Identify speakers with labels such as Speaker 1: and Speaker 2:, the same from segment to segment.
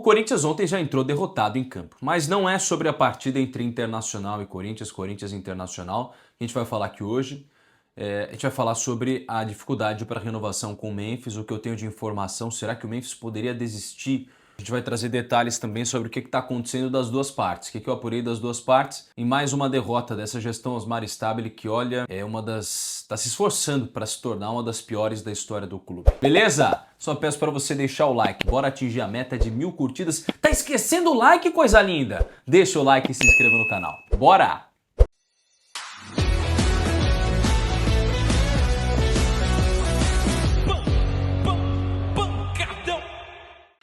Speaker 1: O Corinthians ontem já entrou derrotado em campo, mas não é sobre a partida entre Internacional e Corinthians, Corinthians e Internacional, que a gente vai falar aqui hoje. A gente vai falar sobre a dificuldade para renovação com o Memphis, o que eu tenho de informação, será que o Memphis poderia desistir? A gente vai trazer detalhes também sobre o que está acontecendo das duas partes, o que eu apurei das duas partes, e mais uma derrota dessa gestão Osmar Stabile, que olha, está se esforçando para se tornar uma das piores da história do clube. Beleza? Só peço para você deixar o like, bora atingir a meta de 1000 curtidas. Tá esquecendo o like, coisa linda? Deixa o like e se inscreva no canal. Bora!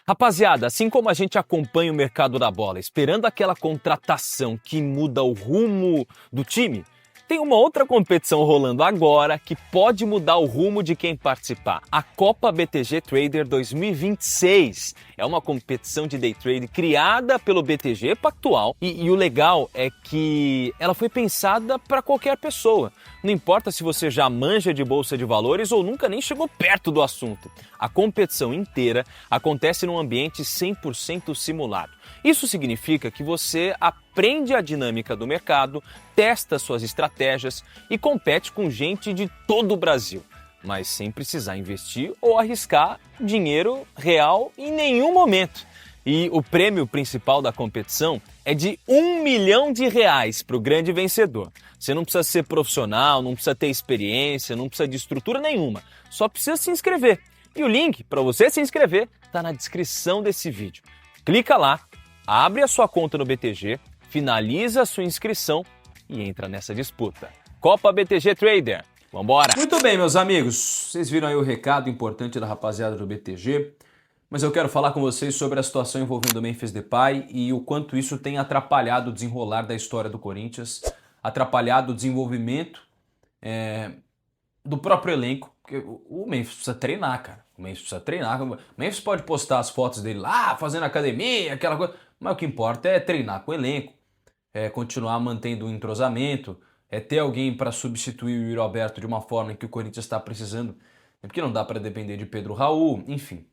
Speaker 1: Rapaziada, assim como a gente acompanha o mercado da bola, esperando aquela contratação que muda o rumo do time, tem uma outra competição rolando agora que pode mudar o rumo de quem participar. A Copa BTG Trader 2026. É uma competição de day trade criada pelo BTG Pactual e o legal é que ela foi pensada para qualquer pessoa. Não importa se você já manja de bolsa de valores ou nunca nem chegou perto do assunto. A competição inteira acontece num ambiente 100% simulado. Isso significa que você aprende a dinâmica do mercado, testa suas estratégias e compete com gente de todo o Brasil, mas sem precisar investir ou arriscar dinheiro real em nenhum momento. E o prêmio principal da competição é de R$1 milhão para o grande vencedor. Você não precisa ser profissional, não precisa ter experiência, não precisa de estrutura nenhuma, só precisa se inscrever. E o link para você se inscrever está na descrição desse vídeo. Clica lá, abre a sua conta no BTG, finaliza a sua inscrição e entra nessa disputa. Copa BTG Trader. Vambora! Muito bem, meus amigos. Vocês viram aí o recado importante da rapaziada do BTG, mas eu quero falar com vocês sobre a situação envolvendo o Memphis Depay e o quanto isso tem atrapalhado o desenrolar da história do Corinthians, atrapalhado o desenvolvimento do próprio elenco, porque o Memphis precisa treinar, cara. O Memphis precisa treinar. O Memphis pode postar as fotos dele lá, fazendo academia, aquela coisa, mas o que importa é treinar com o elenco, continuar mantendo o entrosamento, ter alguém para substituir o Yuri Alberto de uma forma em que o Corinthians está precisando, porque não dá para depender de Pedro Raul, enfim.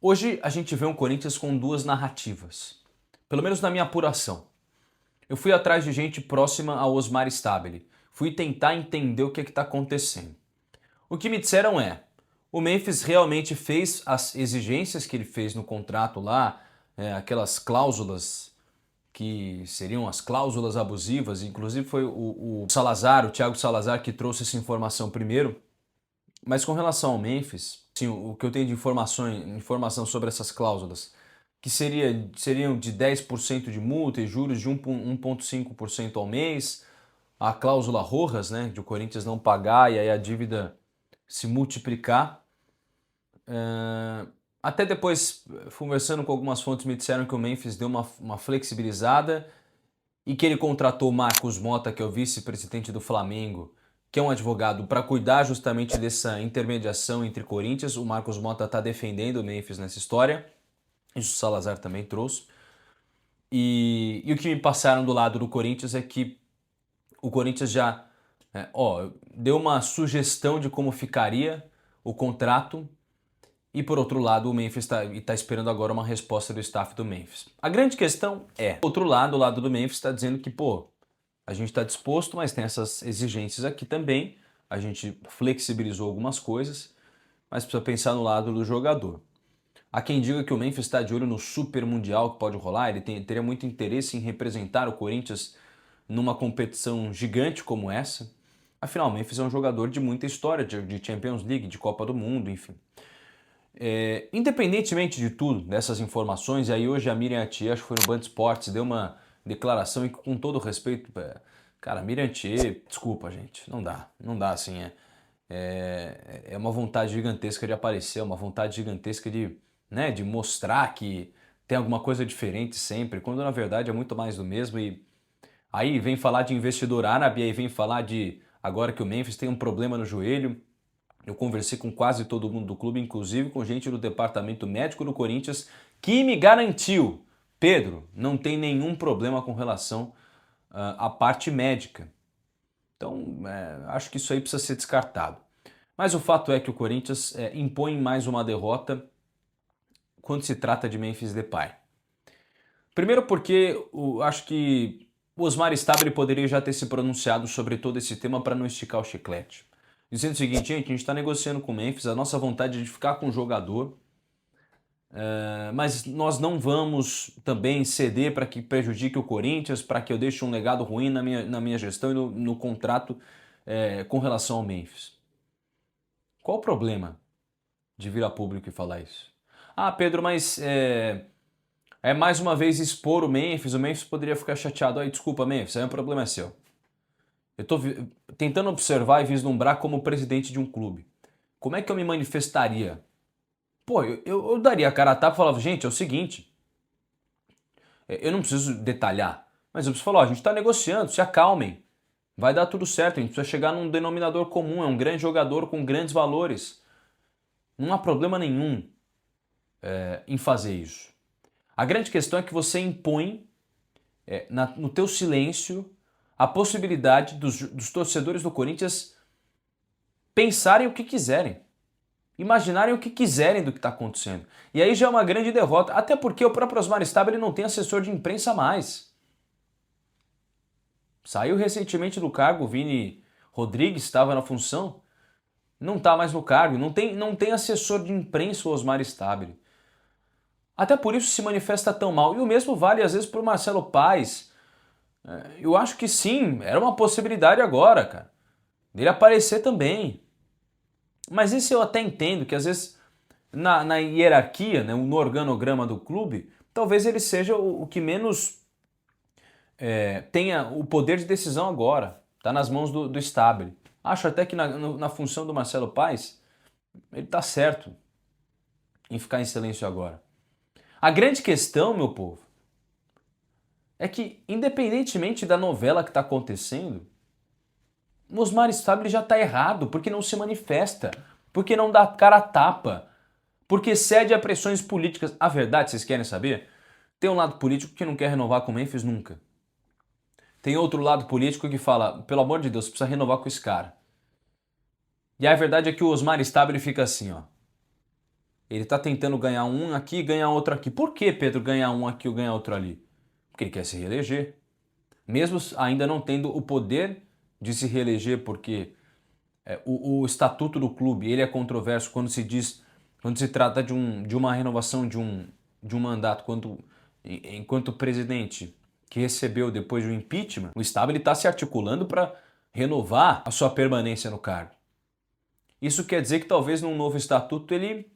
Speaker 1: Hoje a gente vê um Corinthians com duas narrativas, pelo menos na minha apuração. Eu fui atrás de gente próxima ao Osmar Stabile, fui tentar entender o que está acontecendo. O que me disseram o Memphis realmente fez as exigências que ele fez no contrato lá, aquelas cláusulas que seriam as cláusulas abusivas, inclusive foi o Salazar, o Thiago Salazar, que trouxe essa informação primeiro. Mas com relação ao Memphis, sim, o que eu tenho de informação sobre essas cláusulas, que seriam de 10% de multa e juros de 1,5% ao mês, a cláusula Rojas, né, de o Corinthians não pagar e aí a dívida se multiplicar. Até depois, conversando com algumas fontes, me disseram que o Memphis deu uma flexibilizada e que ele contratou o Marcos Mota, que é o vice-presidente do Flamengo, que é um advogado, para cuidar justamente dessa intermediação entre Corinthians. O Marcos Mota está defendendo o Memphis nessa história. Isso o Salazar também trouxe. E o que me passaram do lado do Corinthians é que o Corinthians já deu uma sugestão de como ficaria o contrato. E por outro lado, o Memphis está esperando agora uma resposta do staff do Memphis. A grande questão outro lado, o lado do Memphis está dizendo que, a gente está disposto, mas tem essas exigências aqui também. A gente flexibilizou algumas coisas, mas precisa pensar no lado do jogador. Há quem diga que o Memphis está de olho no Super Mundial que pode rolar, ele teria muito interesse em representar o Corinthians numa competição gigante como essa. Afinal, o Memphis é um jogador de muita história, de Champions League, de Copa do Mundo, enfim. Independentemente de tudo, dessas informações, e aí hoje a Miriam Thier, acho que foi no Band Esportes, deu uma declaração e com todo respeito, cara, Miriam Thier, desculpa gente, não dá assim, é uma vontade gigantesca de aparecer, uma vontade gigantesca de mostrar que tem alguma coisa diferente sempre, quando na verdade é muito mais do mesmo. E aí vem falar de investidor árabe, aí vem falar de agora que o Memphis tem um problema no joelho. Eu conversei com quase todo mundo do clube, inclusive com gente do departamento médico do Corinthians, que me garantiu, Pedro, não tem nenhum problema com relação à parte médica. Então, acho que isso aí precisa ser descartado. Mas o fato é que o Corinthians impõe mais uma derrota quando se trata de Memphis Depay. Primeiro porque acho que o Osmar Stabile poderia já ter se pronunciado sobre todo esse tema para não esticar o chiclete. Dizendo o seguinte, gente, a gente está negociando com o Memphis, a nossa vontade é de ficar com o jogador, mas nós não vamos também ceder para que prejudique o Corinthians, para que eu deixe um legado ruim na minha gestão e no contrato com relação ao Memphis. Qual o problema de vir a público e falar isso? Ah, Pedro, mas é mais uma vez expor o Memphis poderia ficar chateado. Aí, desculpa, Memphis, aí o problema é seu. Eu estou tentando observar e vislumbrar como presidente de um clube. Como é que eu me manifestaria? Pô, eu daria a cara a tapa e falava, gente, é o seguinte, eu não preciso detalhar, mas eu preciso falar, ó, a gente está negociando, se acalmem, vai dar tudo certo, a gente precisa chegar num denominador comum, é um grande jogador com grandes valores. Não há problema nenhum em fazer isso. A grande questão é que você impõe no teu silêncio a possibilidade dos torcedores do Corinthians pensarem o que quiserem. Imaginarem o que quiserem do que está acontecendo. E aí já é uma grande derrota, até porque o próprio Osmar Stabile não tem assessor de imprensa mais. Saiu recentemente do cargo, o Vini Rodrigues estava na função, não está mais no cargo, não tem assessor de imprensa o Osmar Stabile. Até por isso se manifesta tão mal. E o mesmo vale às vezes para o Marcelo Paes. Eu acho que sim, era uma possibilidade agora, cara, dele aparecer também. Mas isso eu até entendo, que às vezes na hierarquia, né, no organograma do clube, talvez ele seja o que menos tenha o poder de decisão agora. Está nas mãos do Stabile. Acho até que na função do Marcelo Paes, ele está certo em ficar em silêncio agora. A grande questão, meu povo, é que independentemente da novela que está acontecendo, o Osmar Stabile já está errado, porque não se manifesta, porque não dá cara a tapa, porque cede a pressões políticas. A verdade, vocês querem saber? Tem um lado político que não quer renovar com o Memphis nunca. Tem outro lado político que fala, pelo amor de Deus, precisa renovar com esse cara. E a verdade é que o Osmar Stabile fica assim, ó. Ele tá tentando ganhar um aqui e ganhar outro aqui. Por que, Pedro, ganhar um aqui ou ganhar outro ali? Porque ele quer se reeleger. Mesmo ainda não tendo o poder de se reeleger, porque o estatuto do clube ele é controverso quando se trata de uma renovação de um mandato enquanto presidente que recebeu depois do impeachment, o Stabile está se articulando para renovar a sua permanência no cargo. Isso quer dizer que talvez num novo estatuto ele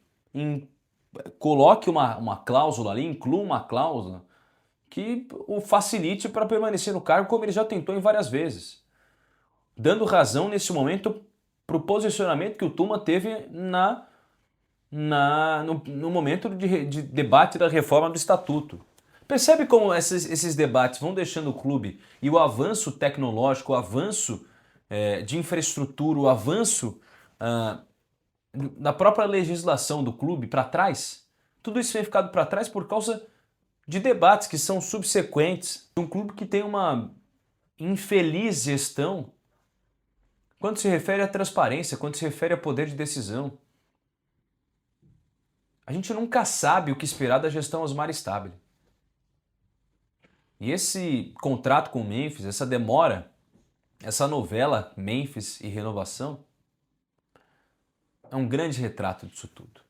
Speaker 1: coloque uma cláusula ali, inclua uma cláusula que o facilite para permanecer no cargo, como ele já tentou em várias vezes. Dando razão nesse momento para o posicionamento que o Tuma teve no momento de debate da reforma do estatuto. Percebe como esses debates vão deixando o clube e o avanço tecnológico, o avanço de infraestrutura, o avanço da própria legislação do clube para trás? Tudo isso vem ficado para trás por causa de debates que são subsequentes. Um clube que tem uma infeliz gestão quando se refere à transparência, quando se refere a poder de decisão. A gente nunca sabe o que esperar da gestão Osmar Stabile. E esse contrato com o Memphis, essa demora, essa novela Memphis e renovação, é um grande retrato disso tudo.